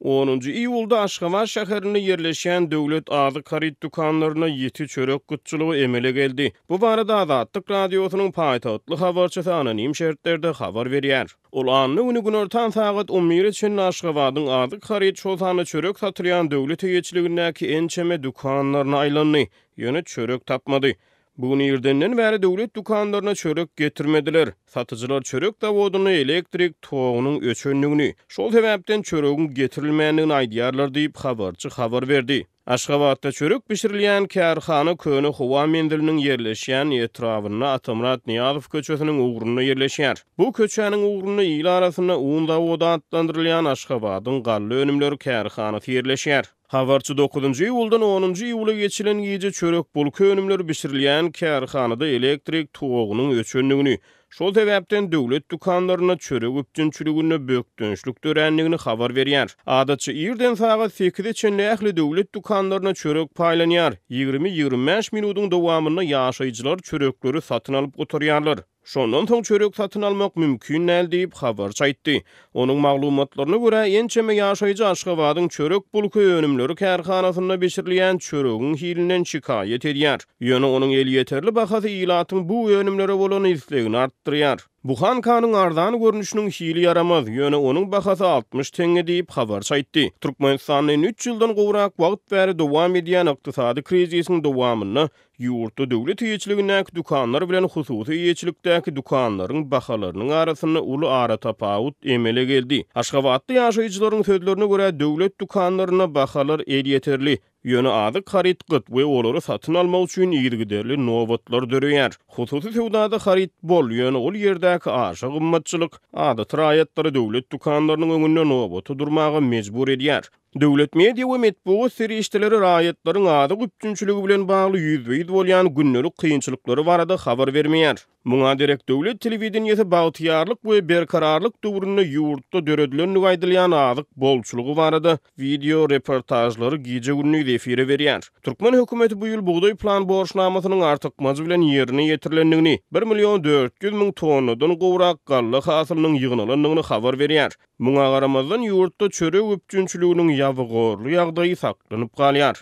10-njy iýulda Aşgabat şäherinde ýerleşýän döwlet azyk harit dukanlaryna ýeti çörek gutçulugy emele geldi. Bu barada Azatlyk radiosynyň paýtagtly habarçysy anonim şertlerde habar berýär. Ol anny günü günortan saat 11 için Aşgabatyň azyk harit şolsany çörek satylýan döwlet eýetçiligindäki ençeme dukanlaryna aýlandy. Ýöne çörek tapmady. Bugün ýerdenden bäri döwlet dukanlaryna çörek getirmediler. Satyjylar çörek dawodyny elektrik togynyň öçenligini, şol sebäpden çöregiň getirilmänligini aýdýarlar diýip habarçy habar berdi. Aşgabatda çörek pişirilýän kärhana Köne Howa mendiliniň ýerleşýän etrawyna Atamrat Niýazow köçesiniň ugruny ýerleşýär. Bu köçäniň ugruny ýyl arasynda un dawody adlandyrylýan Aşgabatyň gally önümleri kärhanasy ýerleşýär. Habarçy 9-njy iýuldan 10-njy iýula geçilen gije çörek bulky önümleri pişirilýän kärhanada elektrik togynyň öçenligini, şol sebäpden döwlet dukanlaryna çörek üpjünçiligine bökdünçlik döränligini habar berýär. Adatça ýerden saat 8 için ähli döwlet dukanlaryna çörek paýlanýar. 20-25 minutyň dowamyna ýaşaýjylar çörekleri satyn alyp gotarýarlar. Şondan soň çörek satyn almak mümkin näl diýip habarçy aýtdy. Onuň maglumatlaryna görä ençeme ýaşaýjy Aşgabatyň çörek bulky önümleri kärhanasynda beşirilýän çöregiň hilinden şikaýet edýär. Ýöne onuň eli ýeterli bahasy ilatyň bu önümlere bolan islegini artdyrýar. Bu hankanyň arzan görnüşiniň hili yaramaz. Ýöne onuň bahasy 60 teňe diýip habarçy aýtdy. Türkmenistanyň 3 ýyldan gowrak wagt bäri dowam edýän ykdysady krizisiň dowamyna ýurtda döwlet eýetçiligindäki dukanlar bilen hususy eýetçilikdäki dukanlaryň bahalarynyň arasyna uly ara tapawut emele geldi. Aşgabatda ýaşaýjylaryň sözlerine görä döwlet dukanlaryna bahalar ýeterli. Ýöne azyk harit gyt we olary satyn almak üçin ýergiderli nowatlar dörýär. Hususy sowdada harit bol, ýöne ol ýerdäki aşa gymmatçylyk adat raýatlary döwlet dukanlarynyň öňünde nowaty durmagy mejbur edýär. Döwlet media we medeniýet serişdeleri raýatlaryň azyk üpjünçiligi bilen bagly ýüzbeýiz bolýan günnelik kynçylyklary barada habar bermeýär. Muňa direkt döwlet telewizionyasy bagtyarlyk we berkararlyk döwründe ýurtda döredilen aýdylýan azyk bolçulugy barada video reportajlary gije günlük efire berýär. Türkmen hökümeti bu ýyl buğday plan borçnamasynyň artykmajy bilen ýerine ýetirilendigini, 1.400.000 tonnadan gowrak galla hasylynyň ýygynalandygyny habar berýär. Muňa garamazdan ýurtda çörek üpjünçiliginiň ýabygorly ýagdaýy saklanyp galýar.